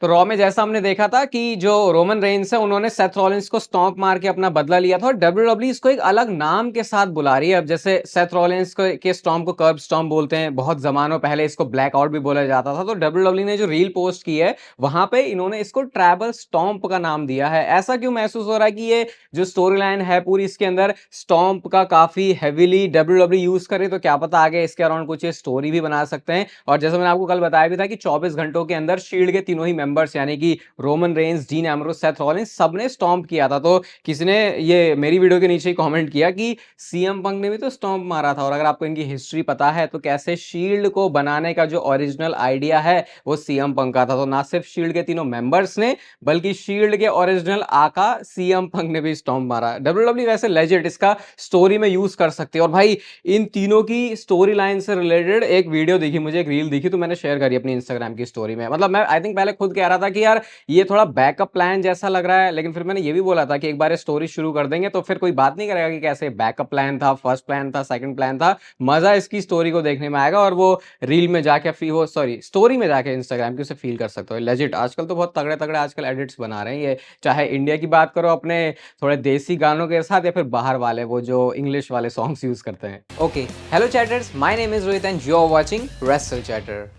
तो रॉ में जैसा हमने देखा था कि जो रोमन रेंस है उन्होंने सेथ रॉलिंस को स्टॉम्प मार के अपना बदला लिया था और डब्ल्यूडब्ल्यू इसको एक अलग नाम के साथ बुला रही है। अब जैसे सेथ रॉलिंस के स्टॉम्प को कर्ब स्टॉम्प बोलते हैं, बहुत जमानों पहले इसको ब्लैक आउट भी बोला जाता था। तो डब्ल्यूडब्ल्यू ने जो रील पोस्ट की है वहां पे इन्होंने इसको ट्रैबल स्टॉम्प का नाम दिया है। ऐसा क्यों महसूस हो रहा है कि ये जो स्टोरी लाइन है पूरी इसके अंदर स्टॉम्प का काफी हैवीली डब्ल्यूडब्ल्यू यूज करे, तो क्या पता आगे इसके अराउंड कुछ स्टोरी भी बना सकते हैं। और जैसे मैंने आपको कल बताया भी था कि 24 घंटों के अंदर शील्ड के तीनों ही मेंबर्स यानी कि Roman Reigns, dean Ambrose, Seth Rollins सबने स्टॉम्प किया था। तो किसी ने ये मेरी वीडियो के नीचे ही कमेंट किया कि सीएम पंक ने भी तो स्टॉम्प मारा था। और अगर आपको इनकी हिस्ट्री पता है तो कैसे शील्ड को बनाने का जो ओरिजिनल आइडिया है वो सीएम पंक का था। तो ना सिर्फ शील्ड के तीनों मेंबर्स ने बल्कि शील्ड के ओरिजिनल आका सीएम पंक ने भी स्टॉम्प मारा। डब्ल्यूडब्ल्यू वैसे लेजेंड इसका स्टोरी में यूज कर सकती है। और भाई इन तीनों की स्टोरी लाइन से रिलेटेड एक वीडियो दिखी मुझे, एक रील दिखी, तो मैंने शेयर करी अपनी इंस्टाग्राम की स्टोरी में। मतलब मैं आई थिंक पहले खुद कह रहा था कि यार ये थोड़ा बैकअप प्लान जैसा लग रहा है, लेकिन फिर मैंने ये भी बोला था कि एक बार स्टोरी शुरू कर देंगे तो फिर कोई बात नहीं करेगा कि कैसे बैकअप प्लान था, फर्स्ट प्लान था, सेकंड प्लान था। मजा इसकी स्टोरी को देखने में आएगा और वो रील में जाके वो सॉरी स्टोरी में जाके इंस्टाग्राम की उसे फील कर सकते हो। लेजिट आजकल तो बहुत तगड़े तगड़े आजकल एडिट्स बना रहे हैं ये, चाहे इंडिया की बात करो अपने थोड़े देसी गानों के साथ या फिर बाहर वाले वो जो इंग्लिश वाले सॉन्ग्स यूज करते हैं। Okay, hello chatters, my name is Rohit and you are watching Wrestle Chatter.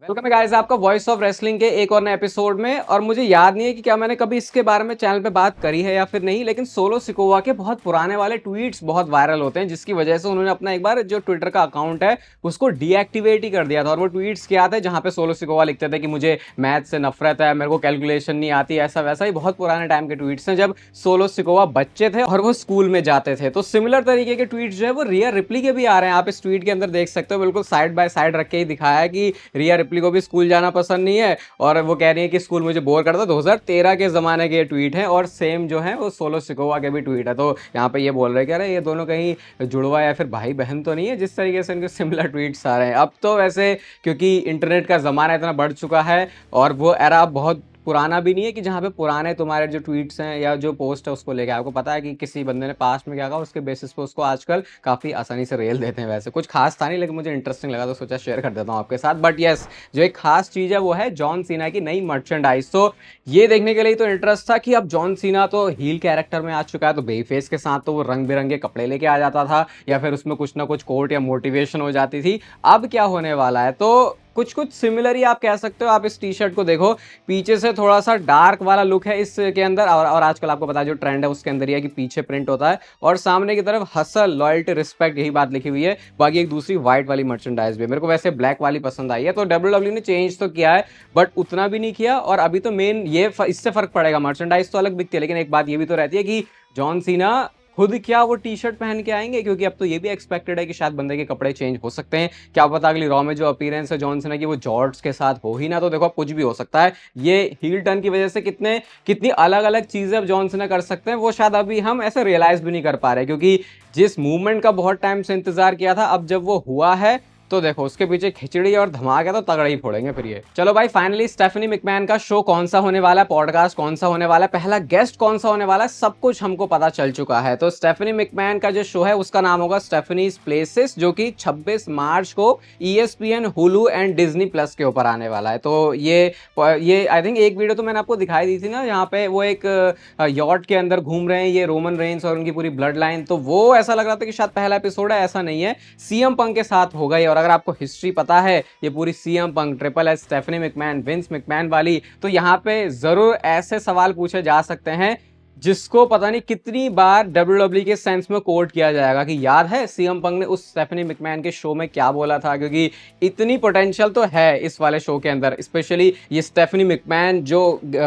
Welcome है गाइस आपका वॉइस ऑफ रेसलिंग के एक और नए एपिसोड में। और मुझे याद नहीं है कि क्या मैंने कभी इसके बारे में चैनल पे बात करी है या फिर नहीं, लेकिन सोलो सिकोवा के बहुत पुराने वाले ट्वीट्स बहुत वायरल होते हैं, जिसकी वजह से उन्होंने अपना एक बार जो ट्विटर का अकाउंट है उसको डीएक्टिवेट ही कर दिया था। और वो ट्वीट्स क्या थे जहां पे सोलो सिकोवा लिखते थे कि मुझे मैथ से नफरत है, मेरे को कैलकुलेशन नहीं आती, ऐसा वैसा ही बहुत पुराने टाइम के ट्वीट्स हैं जब सोलो सिकोवा बच्चे थे और वो स्कूल में जाते थे। तो सिमिलर तरीके के ट्वीट्स जो है वो रिया रिप्ली के भी आ रहे हैं। आप इस ट्वीट के अंदर देख सकते हो, बिल्कुल साइड बाय साइड रख के ही दिखाया है कि रिया रिप्ली को भी स्कूल जाना पसंद नहीं है और वो कह रही है कि स्कूल मुझे बोर करता। 2013 के जमाने के ट्वीट हैं और सेम जो है वो सोलो सिकोवा के भी ट्वीट है। तो यहाँ पे ये बोल रहे हैं कि अरे ये दोनों कहीं जुड़वा या फिर भाई बहन तो नहीं है, जिस तरीके से इनके सिमिलर ट्वीट्स आ रहे हैं। अब तो वैसे क्योंकि इंटरनेट का जमाना इतना बढ़ चुका है और वो एरा बहुत पुराना भी नहीं है कि जहाँ पे पुराने तुम्हारे जो ट्वीट्स हैं या जो पोस्ट है उसको लेके आपको पता है कि किसी बंदे ने पास्ट में क्या कहा, उसके बेसिस पे उसको आजकल काफ़ी आसानी से रेल देते हैं। वैसे कुछ खास था नहीं लेकिन मुझे इंटरेस्टिंग लगा तो सोचा शेयर कर देता हूँ आपके साथ। बट यस, जो एक खास चीज़ है वो है जॉन सीना की नई मर्चेंडाइज। तो ये देखने के लिए तो इंटरेस्ट था कि अब जॉन सीना तो हील कैरेक्टर में आ चुका है, तो बेई फेस के साथ तो वो रंग बिरंगे कपड़े लेके आ जाता था या फिर उसमें कुछ ना कुछ कोट या मोटिवेशन हो जाती थी। अब क्या होने वाला है तो कुछ कुछ सिमिलर ही आप कह सकते हो। आप इस टी शर्ट को देखो, पीछे से थोड़ा सा डार्क वाला लुक है इसके अंदर और आजकल आपको पता है जो ट्रेंड है उसके अंदर ही है कि पीछे प्रिंट होता है और सामने की तरफ हसल, लॉयल्टी, रिस्पेक्ट, यही बात लिखी हुई है। बाकी एक दूसरी व्हाइट वाली मर्चेंडाइज भी मेरे को वैसे ब्लैक वाली पसंद आई है। तो डब्ल्यूडब्ल्यू ने चेंज तो किया है बट उतना भी नहीं किया। और अभी तो मेन ये इससे फर्क पड़ेगा, मर्चेंडाइज तो अलग बिकती है लेकिन एक बात ये भी तो रहती है कि जॉन सीना खुद क्या वो टी शर्ट पहन के आएंगे, क्योंकि अब तो ये भी एक्सपेक्टेड है कि शायद बंदे के कपड़े चेंज हो सकते हैं। क्या पता अगली रॉ में जो अपीयरेंस है जॉन सीना की वो जॉर्ड्स के साथ हो ही ना, तो देखो अब कुछ भी हो सकता है। ये हील टर्न की वजह से कितनी अलग अलग चीजें अब जॉन सीना कर सकते हैं वो शायद अभी हम ऐसे रियलाइज भी नहीं कर पा रहे, क्योंकि जिस मूवमेंट का बहुत टाइम से इंतजार किया था अब जब वो हुआ है तो देखो उसके पीछे खिचड़ी और धमाका तो तगड़ा ही फोड़ेंगे फिर ये। चलो भाई, फाइनली स्टेफनी मैकमैन का शो कौन सा होने वाला है, पॉडकास्ट कौन सा होने वाला है, पहला गेस्ट कौन सा होने वाला है, सब कुछ हमको पता चल चुका है। तो स्टेफनी मैकमैन का जो शो है उसका नाम होगा स्टेफनीज प्लेसेस, जो कि 26 मार्च को ESPN, Hulu and Disney plus के ऊपर आने वाला है। तो ये आई थिंक एक वीडियो तो मैंने आपको दिखाई दी थी ना, यहाँ पे वो एक यॉट के अंदर घूम रहे हैं ये रोमन रेंस और उनकी पूरी ब्लड लाइन, तो वो ऐसा लग रहा था कि शायद पहला एपिसोड है, ऐसा नहीं है, सीएम पंक के साथ होगा ये। और अगर आपको हिस्ट्री पता है ये पूरी CM Punk, triple H, Stephanie McMahon, Vince McMahon वाली, तो यहां पे जरूर ऐसे सवाल पूछे जा सकते हैं जिसको पता नहीं कितनी बार डब्ल्यूडब्ल्यू के सेंस में कोट किया जाएगा कि याद है सीएम पंक ने उस स्टेफनी मैकमैन के शो में क्या बोला था, क्योंकि इतनी पोटेंशियल तो है इस वाले शो के अंदर, स्पेशली ये स्टेफनी मैकमैन जो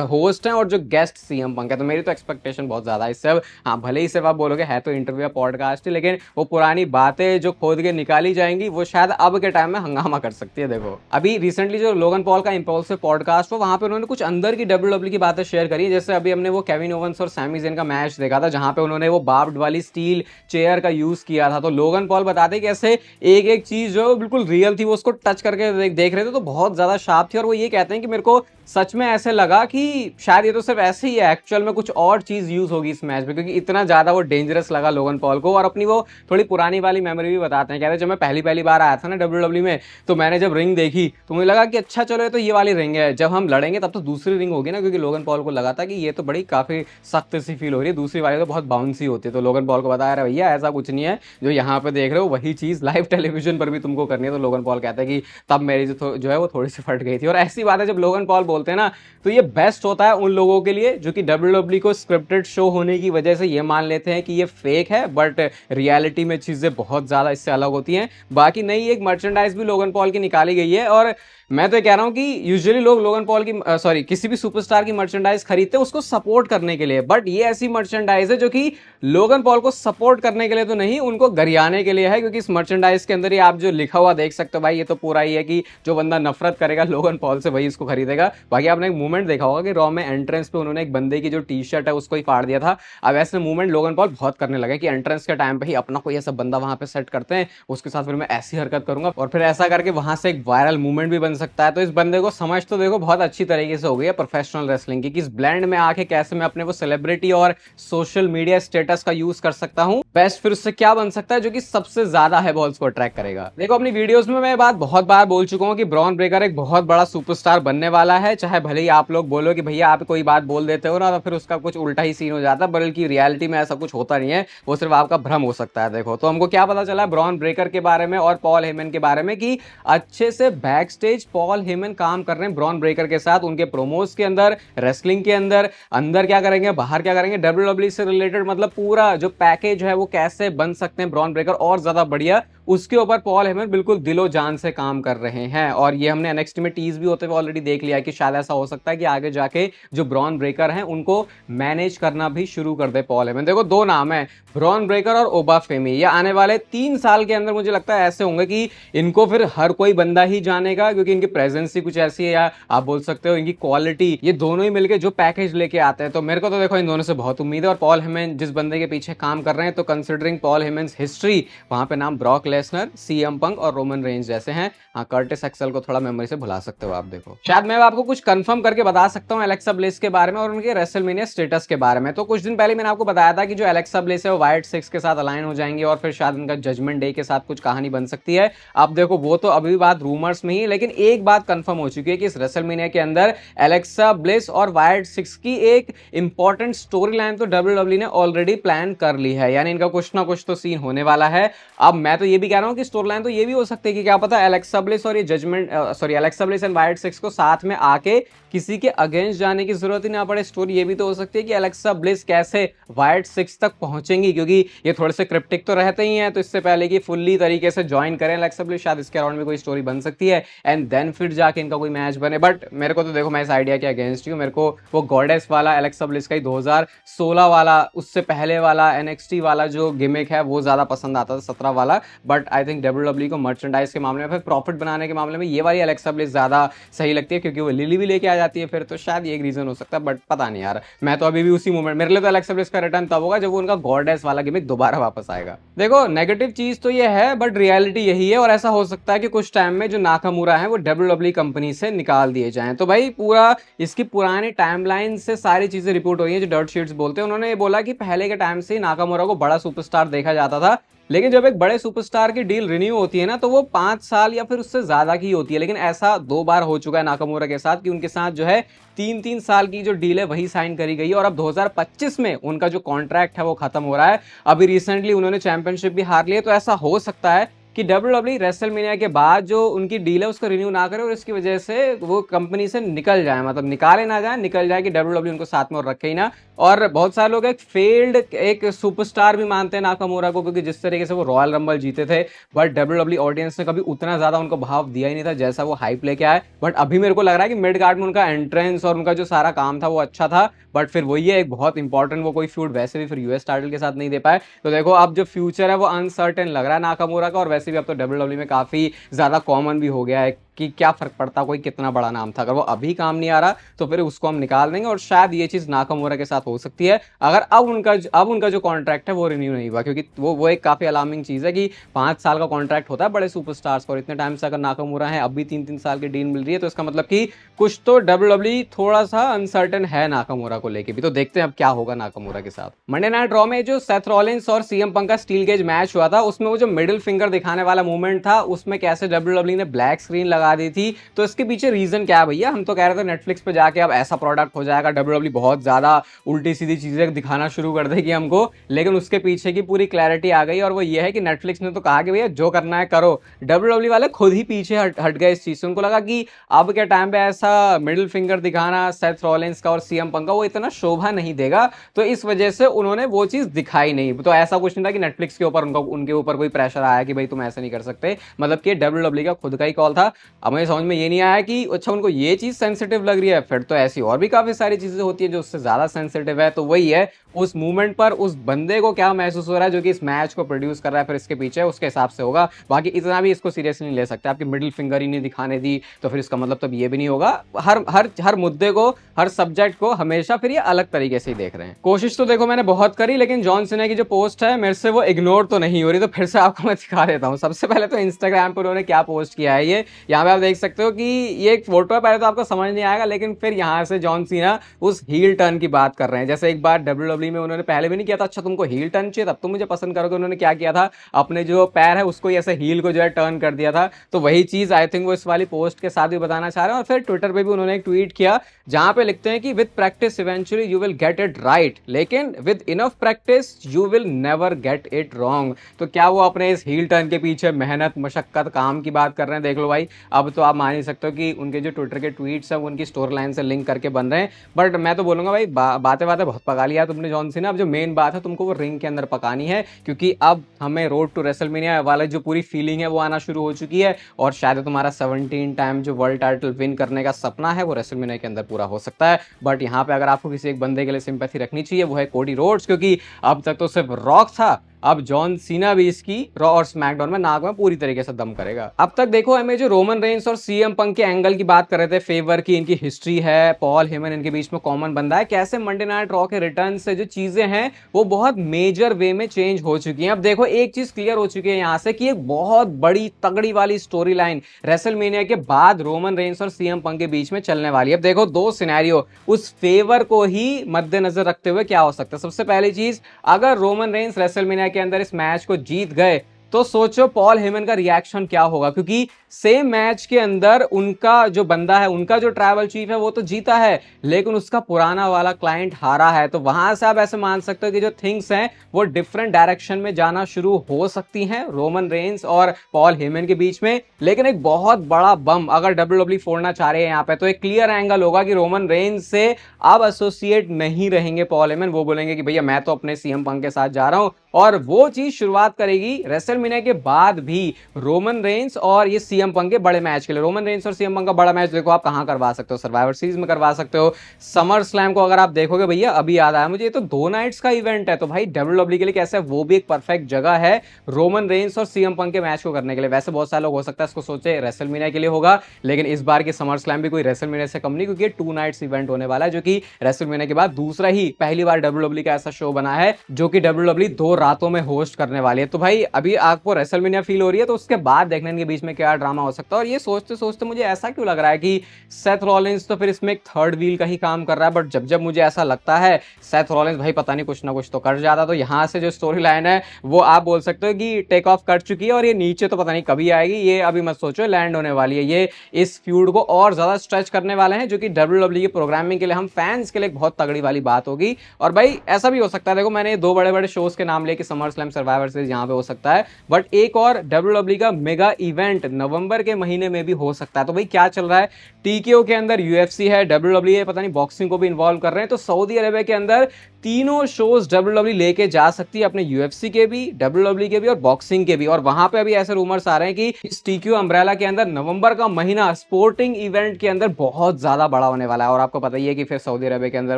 होस्ट है और जो गेस्ट सीएम पंक है। तो मेरी तो एक्सपेक्टेशन बहुत ज्यादा है इससे। अब हाँ, भले ही सिर्फ आप बोलोगे है तो इंटरव्यू पॉडकास्ट ही, लेकिन वो पुरानी बातें जो खोद के निकाली जाएंगी वो शायद अब के टाइम में हंगामा कर सकती है। देखो अभी रिसेंटली जो लोगन पॉल का इंपल्सिव पॉडकास्ट हो वहां पे उन्होंने कुछ अंदर की डब्ल्यूडब्ल्यू की बातें शेयर करी, जैसे अभी हमने वो केविन ओवेंस और सैमी ज़ेन का मैच देखा था जहां पे उन्होंने वो बार्ब्ड वाली स्टील चेयर का यूज किया था। तो लोगन पॉल बताते कि ऐसे एक एक चीज जो बिल्कुल रियल थी वो उसको टच करके देख रहे थे तो बहुत ज्यादा शार्प थी। और वो ये कहते हैं कि मेरे को सच में ऐसे लगा कि शायद ये तो सिर्फ ऐसे ही है, एक्चुअल में कुछ और चीज यूज होगी इस मैच में, क्योंकि इतना ज्यादा वो डेंजरस लगा लोगन पॉल को। और अपनी वो थोड़ी पुरानी वाली मेमोरी भी बताते हैं, कहते हैं जब मैं पहली पहली बार आया था ना डब्ल्यूडब्ल्यू में, तो मैंने जब रिंग देखी तो मुझे लगा कि अच्छा चलो ये तो ये वाली रिंग है, जब हम लड़ेंगे तब तो दूसरी रिंग होगी ना, क्योंकि लोगन पॉल को लगा था कि ये तो बड़ी काफी सख्त सी फील हो रही है, दूसरी वाली तो बहुत बाउंसी होती है। तो लोगन पॉल को बताया रहा भैया ऐसा कुछ नहीं है, जो यहाँ पे देख रहे हो वही चीज लाइव टेलीविजन पर भी तुमको करनी है। तो लोगन पॉल कहता है कि तब मेरी जो है वो थोड़ी सी फट गई थी। और ऐसी बात है जब लोगन पॉल बोलते हैं ना, तो ये बेस्ट होता है उन लोगों के लिए जो कि डब्ल्यूडब्ल्यू को स्क्रिप्टेड शो होने की वजह से ये मान लेते हैं कि ये फेक है, बट रियलिटी में चीजें बहुत ज्यादा इससे अलग होती हैं। बाकी नई एक मर्चेंडाइज भी लोगन पॉल की निकाली गई है, और मैं तो कह रहा हूं कि यूजुअली लोग लोगन पॉल की सॉरी किसी भी सुपरस्टार की मर्चेंडाइज खरीदते हैं उसको सपोर्ट करने के लिए, बट ये ऐसी मर्चेंडाइज है जो कि लोगन पॉल को सपोर्ट करने के लिए तो नहीं, उनको गरियाने के लिए है। क्योंकि इस मर्चेंडाइज के अंदर ही आप जो लिखा हुआ देख सकते हो भाई, ये तो पूरा ही है कि जो बंदा नफरत करेगा लोगन पॉल से वही इसको खरीदेगा। बाकी आपने एक मूवमेंट देखा होगा कि रॉ में एंट्रेंस पे उन्होंने एक बंदे की जो टी शर्ट है उसको ही फाड़ दिया था। अब ऐसे मूवमेंट लोगन पॉल बहुत करने लगे कि एंट्रेंस के टाइम पे ही अपना कोई ऐसा बंदा वहां पे सेट करते हैं, उसके साथ फिर मैं ऐसी हरकत करूंगा, और फिर ऐसा करके वहां से एक वायरल मूवमेंट भी बन सकता है। तो इस बंदे को समझ तो देखो बहुत अच्छी तरीके से हो गई है प्रोफेशनल रेसलिंग की, कि इस ब्लेंड में आके कैसे मैं अपने वो सेलिब्रिटी और सोशल मीडिया स्टेटस का यूज कर सकता हूं बेस्ट, फिर उससे क्या बन सकता है जो कि सबसे ज्यादा है बॉल्स को अट्रैक्ट करेगा। देखो अपनी वीडियोस में मैं बात बहुत बार बोल चुका हूं कि ब्रॉन ब्रेकर एक बहुत बड़ा सुपरस्टार बनने वाला है, चाहे भले ही आप लोग बोलो कि भैया आप कोई बात बोल देते हो ना तो फिर उसका कुछ उल्टा ही सीन हो जाता है, बल्कि रियलिटी में ऐसा कुछ होता नहीं है, वो सिर्फ आपका भ्रम हो सकता है। देखो तो हमको क्या पता चला ब्रॉन ब्रेकर के बारे में और पॉल हेमन के बारे में, कि अच्छे से बैक स्टेज पॉल हेमन काम कर रहे हैं ब्रॉन ब्रेकर के साथ, उनके प्रोमोस के अंदर, रेसलिंग के अंदर, अंदर क्या करेंगे बाहर क्या करेंगे, डब्ल्यूडब्ल्यू से रिलेटेड मतलब पूरा जो पैकेज है वो कैसे बन सकते हैं ब्रॉन ब्रेकर और ज्यादा बढ़िया, उसके ऊपर पॉल हेमन बिल्कुल दिलो जान से काम कर रहे हैं। और ये हमने एनएक्सटी में टीज भी होते हुए ऑलरेडी देख लिया है कि शायद ऐसा हो सकता है कि आगे जाके जो ब्रॉन ब्रेकर हैं उनको मैनेज करना भी शुरू कर दे पॉल हेमन। देखो दो नाम है, ब्रॉन ब्रेकर और ओबा फेमी, ये आने वाले 3 साल के अंदर मुझे लगता है ऐसे होंगे कि इनको फिर हर कोई बंदा ही जानेगा, क्योंकि इनकी प्रेजेंस ही कुछ ऐसी है, या आप बोल सकते हो इनकी क्वालिटी, ये दोनों ही मिलकर जो पैकेज लेके आते हैं। तो मेरे को तो देखो इन दोनों से बहुत उम्मीद है। और पॉल हेमन जिस बंदे के पीछे काम कर रहे हैं, तो कंसिडरिंग पॉल हेमन्स हिस्ट्री, वहां पे नाम ब्रॉक लेसनर, सीएम पंक और रोमन रेंज जैसे हैं। हाँ कर्टिस एक्सेल को थोड़ा मेमोरी से भुला सकते हो आप। देखो शायद मैं आपको कुछ कंफर्म करके बता सकता हूँ एलेक्सा ब्लेस के बारे में और उनके रेसलमेनिया स्टेटस के बारे में। तो कुछ दिन पहले मैंने आपको बताया था कि जो एलेक्सा ब्लेस है वो वाइट सिक्स के साथ अलाइन हो जाएंगे और फिर शायद उनका जजमेंट डे के साथ कुछ कहानी बन सकती है। अब देखो वो तो अभी बात रूमर्स में ही, लेकिन एक बात कंफर्म हो चुकी है कि इस रेसलमेनिया के अंदर एलेक्सा ब्लेस और वाइट सिक्स की एक इंपॉर्टेंट स्टोरी लाइन तो डब्ल्यूडब्ल्यू ने ऑलरेडी प्लान कर ली है, यानी इनका कुछ ना कुछ तो सीन होने वाला है। अब मैं तो ये भी कह रहा हूं कि स्टोरी लाइन तो ये भी हो सकती है कि क्या पता एलेक्सा ब्लेस और ये judgment Alexa Bliss and Wyatt Sicks को साथ में आके किसी के अगेंस्ट जाने की जरूरत ही ना पड़े। स्टोरी ये भी तो हो सकती है कि एलेक्सा ब्लिस कैसे वाइट सिक्स तक पहुंचेंगी, क्योंकि ये थोड़े से क्रिप्टिक तो रहते ही हैं, तो इससे पहले कि फुल्ली तरीके से ज्वाइन करें एलेक्सा ब्लिस, शायद इसके अराउंड में कोई स्टोरी बन सकती है एंड देन फिर जाके इनका कोई मैच बने। बट मेरे को तो देखो मैं इस आइडिया के अगेंस्ट हूँ, मेरे को वो गॉडेस वाला एलेक्सा ब्लिस का ही 2016 वाला, उससे पहले वाला एनएक्सटी वाला जो गिमिक है वो ज्यादा पसंद आता था, 17 वाला। बट आई थिंक डब्ल्यूडब्ल्यू को मर्चेंडाइज के मामले में, फिर प्रॉफिट बनाने के मामले में ये वाली एलेक्सा ब्लिस ज्यादा सही लगती है, क्योंकि वो लिली भी लेके आ जाती है फिर, तो शायद ये एक रीजन हो सकता है। बट पता नहीं यार, मैं तो अभी भी उसी मोमेंट, मेरे लिए तो एलेक्सा ब्लिस का रिटर्न तब होगा जब वो उनका गॉडेस वाला गिमिक दोबारा वापस आएगा। देखो नेगेटिव चीज तो ये है, बट रियलिटी यही है, और ऐसा हो सकता है कि कुछ टाइम में जो नाकामुरा है वो डब्ल्यूडब्ल्यू कंपनी से निकाल दिए जाएं। तो भाई पूरा इसकी पुरानी टाइमलाइन से सारी चीजें रिपोर्ट हुई है, जो डर्ट शीट्स बोलते हैं, उन्होंने ये बोला कि पहले के टाइम से नाकामुरा को बड़ा सुपरस्टार देखा जाता था, लेकिन जब एक बड़े सुपरस्टार की डील रिन्यू होती है ना, तो वो 5 साल या फिर उससे ज्यादा की होती है। लेकिन ऐसा 2 बार हो चुका है नाकामुरा के साथ कि उनके साथ जो है 3-3 साल की जो डील है वही साइन करी गई है, और अब 2025 में उनका जो कॉन्ट्रैक्ट है वो खत्म हो रहा है। अभी रिसेंटली उन्होंने चैंपियनशिप भी हार ली है, तो ऐसा हो सकता है कि डब्ल्यूडब्ल्यू रेसलमेनिया के बाद जो उनकी डील है उसको रिन्यू ना करे और इसकी वजह से वो कंपनी से निकल जाए, मतलब निकाले ना जाए, निकल जाए, कि डब्ल्यूडब्ल्यू उनको साथ में और रखे ही ना। और बहुत सारे लोग एक फेल्ड एक सुपरस्टार भी मानते हैं नाकामुरा को, क्योंकि जिस तरीके से वो रॉयल रंबल जीते थे, बट डब्ल्यूडब्ल्यू ऑडियंस ने कभी उतना ज्यादा उनको भाव दिया ही नहीं था जैसा वो हाइप लेके आए। बट अभी मेरे को लग रहा है कि मिड कार्ड में उनका एंट्रेंस और उनका जो सारा काम था वो अच्छा था, बट फिर वही है एक बहुत इंपॉर्टेंट, वो कोई फ्यूड वैसे भी फिर यूएस टाइटल के साथ नहीं दे पाए। तो देखो अब जो फ्यूचर है वो अनसर्टेन लग रहा है नाकामुरा का, और वैसे भी अब तो डब्ल्यूडब्ल्यू में काफी ज्यादा कॉमन भी हो गया है कि क्या फर्क पड़ता, कोई कितना बड़ा नाम था, अगर वो अभी काम नहीं आ रहा तो फिर उसको हम निकाल देंगे। और शायद ये चीज नाकामोरा के साथ हो सकती है अगर अब उनका जो कॉन्ट्रैक्ट है वो रिन्यू नहीं हुआ, क्योंकि वो एक काफी अलार्मिंग चीज है कि 5 साल का कॉन्ट्रैक्ट होता है बड़े सुपरस्टार्स को, और इतने टाइम से अगर नाकामोरा है अब भी 3-3 साल की डील मिल रही है, तो इसका मतलब कि कुछ तो डब्ल्यूडब्ल्यूई थोड़ा सा अनसर्टेन है नाकामोरा को लेके भी। तो देखते हैं अब क्या होगा नाकामोरा के साथ। मंडे नाइट रॉ में जो सेथ रॉलिंस और सीएम पंक का स्टील केज मैच हुआ था, उसमें वो जो मिडिल फिंगर दिखाने वाला मूवमेंट था, उसमें कैसे डब्ल्यूडब्ल्यूई ने ब्लैक स्क्रीन लगा दी थी, तो इसके पीछे रीजन क्या है भैया? हम तो कह रहे थे नेटफ्लिक्स पे जाके अब ऐसा प्रोडक्ट हो जाएगा, डब्ल्यूडब्ल्यूई बहुत ज्यादा उल्टी सीधी चीजें दिखाना शुरू कर देगी हमको, लेकिन उसके पीछे की पूरी क्लैरिटी आ गई, और वो ये है कि नेटफ्लिक्स ने तो कहा कि भैया जो करना है करो। डब्ल्यूडब्ल्यूई वाले खुद ही पीछे हट गए इस चीज से। उनको लगा कि अब के टाइम पे ऐसा मिडिल फिंगर दिखाना सेथ रॉलिंस का और सीएम पंक का वो इतना शोभा नहीं देगा, तो इस वजह से उन्होंने वो चीज दिखाई नहीं। तो ऐसा कुछ नहीं था कि नेटफ्लिक्स के ऊपर उनके ऊपर कोई प्रेशर आया कि भाई तुम ऐसे नहीं कर सकते, मतलब कि डब्ल्यूडब्ल्यूई का खुद का ही कॉल था। अब मुझे समझ में ये नहीं आया कि अच्छा उनको ये चीज सेंसिटिव लग रही है, फिर तो ऐसी और भी काफी सारी चीजें होती है जो उससे ज्यादा सेंसिटिव है। तो वही है, उस मूवमेंट पर उस बंदे को क्या महसूस हो रहा है जो कि इस मैच को प्रोड्यूस कर रहा है, फिर इसके पीछे उसके हिसाब से होगा। बाकी इतना भी इसको सीरियसली नहीं ले सकते। आपकी मिडिल फिंगर ही नहीं दिखाने दी तो फिर इसका मतलब तब ये भी नहीं होगा। हर हर हर मुद्दे को, हर सब्जेक्ट को हमेशा फिर ये अलग तरीके से ही देख रहे हैं। कोशिश तो देखो मैंने बहुत करी, लेकिन जॉन सीना की जो पोस्ट है मेरे से वो इग्नोर तो नहीं हो रही, तो फिर से आपको मैं दिखा देता हूँ। सबसे पहले तो इंस्टाग्राम पर उन्होंने क्या पोस्ट किया है, ये यहाँ पे आप देख सकते हो कि ये एक फोटो है। पहले तो आपको समझ नहीं आएगा, लेकिन फिर यहाँ से जॉन सीना उस हील टर्न की बात कर रहे हैं। जैसे एक बार डब्ल्यूडब्ल्यूई में उन्होंने पहले भी नहीं किया था, अच्छा तुमको हील टर्न चाहिए तब तुम मुझे पसंद करोगे, उन्होंने क्या किया था, अपने जो पैर है उसको ऐसे हील को जो है टर्न कर दिया था। तो वही चीज आई थिंक वो इस वाली पोस्ट के साथ भी बताना चाह रहे हैं। और फिर ट्विटर पे भी उन्होंने एक ट्वीट किया जहां पे लिखते हैं कि with practice eventually you will get it right, लेकिन with enough practice you will never get it wrong. तो क्या वो अपने इस हील टर्न के पीछे मेहनत, मशक्कत, काम की बात कर रहे हैं? देख लो भाई, अब तो आप मान ही सकते हो कि उनके जो ट्विटर के ट्वीट्स हैं वो उनकी स्टोरी लाइन से लिंक करके बन रहे हैं। बट मैं तो बोलूंगा भाई बातें बातें बहुत पका लिया तुमने जॉन सीना। अब जो मेन बात है तुमको वो रिंग के अंदर पकानी है, क्योंकि अब हमें रोड टू रेसलमेनिया वाला जो पूरी फीलिंग है वो आना शुरू हो चुकी है, और शायद तुम्हारा 17 टाइम जो वर्ल्ड टाइटल विन करने का सपना है वो रेसलमेनिया के अंदर पूरा हो सकता है। बट यहाँ पे अगर आपको किसी एक बंदे के लिए सिंपैथी रखनी चाहिए वो है कोडी रोड्स, क्योंकि अब तक तो सिर्फ रॉक था, अब जॉन सीना भी इसकी रॉ और स्मैकडाउन में नाक में पूरी तरीके से दम करेगा। अब तक देखो हमें जो रोमन रेंस और सीएम पंक के एंगल की बात कर रहे थे, फेवर की, इनकी हिस्ट्री है, पॉल हेमन इनके बीच में कॉमन बंदा है, कैसे मंडे नाइट रॉ के रिटर्न से जो चीजें हैं वो बहुत मेजर वे में चेंज हो चुकी हैं। अब देखो एक चीज क्लियर हो चुकी है यहाँ से कि एक बहुत बड़ी तगड़ी वाली स्टोरी लाइन रेसलमेनिया के बाद रोमन रेंस और सीएम पंक के बीच में चलने वाली है। अब देखो दो सिनेरियो उस फेवर को ही मद्देनजर रखते हुए क्या हो सकता है। सबसे पहली चीज, अगर रोमन रेंस रेसलमेनिया के अंदर इस मैच को जीत गए तो सोचो पॉल हेमन का रिएक्शन क्या होगा, क्योंकि सेम मैच के अंदर उनका जो बंदा है, उनका जो ट्राइबल चीफ है वो तो जीता है, लेकिन उसका पुराना वाला क्लाइंट हारा है। तो वहां से आप ऐसे मान सकते हो कि जो थिंग्स हैं वो डिफरेंट डायरेक्शन में जाना शुरू हो सकती हैं रोमन रेंस और पॉल हेमन के बीच में। लेकिन एक बहुत बड़ा बम अगर डब्ल्यूडब्ल्यूई फोड़ना चाह रहे हैं यहाँ पे, तो एक क्लियर एंगल होगा कि रोमन रेंस से अब एसोसिएट नहीं रहेंगे पॉल हेमन। वो बोलेंगे कि भैया मैं तो अपने सीएम पंक के साथ जा रहा हूं, और वो चीज शुरुआत करेगी रेसलमेनिया के बाद भी रोमन रेंस और ये सीएम पंक के बड़े मैच के लिए। रोमन रेंस और सीएम पंक का बड़ा मैच देखो आप कहां करवा सकते हो, सर्वाइवर सीरीज में करवा सकते हो। समर स्लैम को अगर आप देखोगे, भैया अभी याद आया मुझे, ये तो 2 नाइट्स का इवेंट है, तो भाई डब्ल्यूडब्ल्यूई के लिए कैसे वो भी एक परफेक्ट जगह है रोमन रेंस और सीएम पंक के मैच को करने के लिए। वैसे बहुत सारे लोग हो सकता है इसको सोचे रेसलमेनिया के लिए होगा, लेकिन इस बार की समर स्लैम भी कोई रेसलमेनिया से कम नहीं, क्योंकि 2 नाइट्स इवेंट होने वाला है, जो कि रेसलमेनिया के बाद दूसरा ही पहली बार डब्ल्यूडब्ल्यूई का ऐसा शो बना है जो कि डब्ल्यूडब्ल्यूई 2 रातों में होस्ट करने वाली है। तो भाई अभी आपको रेसलमेनिया फील हो रही है, तो उसके बाद देखने के बीच में क्या ड्रामा हो सकता है। और ये सोचते सोचते मुझे ऐसा क्यों लग रहा है कि सेथ रॉलिंस तो फिर इसमें एक थर्ड व्हील का ही काम कर रहा है, बट जब जब मुझे ऐसा लगता है सेथ रॉलिंस भाई पता नहीं कुछ ना कुछ तो कर जाता। तो यहां से जो स्टोरी लाइन है वो आप बोल सकते हो कि टेक ऑफ कर चुकी है, और ये नीचे तो पता नहीं कभी आएगी, ये अभी मत सोचो लैंड होने वाली है। ये इस फ्यूड को और ज्यादा स्ट्रेच करने वाले हैं, जो कि डब्ल्यूडब्ल्यूई की प्रोग्रामिंग के लिए, हम फैंस के लिए बहुत तगड़ी वाली बात होगी। और भाई ऐसा भी हो सकता है, देखो मैंने 2 बड़े बड़े शोज के नाम लिए कि समर स्लैम, सर्वाइवर सीरीज यहाँ पे हो सकता है, बट एक और डब्ल्यूडब्ल्यूई का मेगा इवेंट नवंबर के महीने में भी हो सकता है। तो भाई क्या चल रहा है, टीकेओ के अंदर यूएफसी है, डब्ल्यूडब्ल्यूई पता नहीं बॉक्सिंग को भी इन्वॉल्व कर रहे हैं, तो सऊदी अरेबिया के अंदर तीनों शोज डब्ल्यूडब्ल्यूई लेके जा सकती है, अपने यूएफसी के भी, डब्ल्यूडब्ल्यूई के भी और बॉक्सिंग के भी। और वहां पे अभी ऐसे रूमर्स आ रहे हैं कि इस टीक्यू अम्ब्रेला के अंदर नवंबर का महीना स्पोर्टिंग इवेंट के अंदर बहुत ज्यादा बड़ा होने वाला है। और आपको पता ही है कि फिर सऊदी अरेबिया के अंदर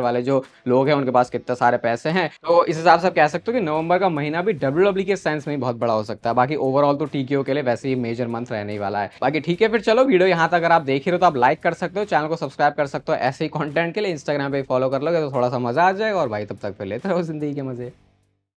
वाले जो लोग हैं उनके पास कितने सारे पैसे हैं, तो इस हिसाब से आप कह सकते हो कि नवंबर का महीना भी WWE के सेंस में ही बहुत बड़ा हो सकता है। बाकी ओवरऑल तो टीकेओ के लिए वैसे ही मेजर मंथ रहने ही वाला है। बाकी ठीक है, फिर चलो वीडियो यहाँ तक अगर आप देख ही रहे हो तो आप लाइक कर सकते हो, चैनल को सब्सक्राइब कर सकते हो। ऐसे ही कंटेंट के लिए इंस्टाग्राम पे फॉलो कर लोगे तो थोड़ा सा मजा आ जाएगा। और भाई तब तक फिर लेते रहो जिंदगी के मजे।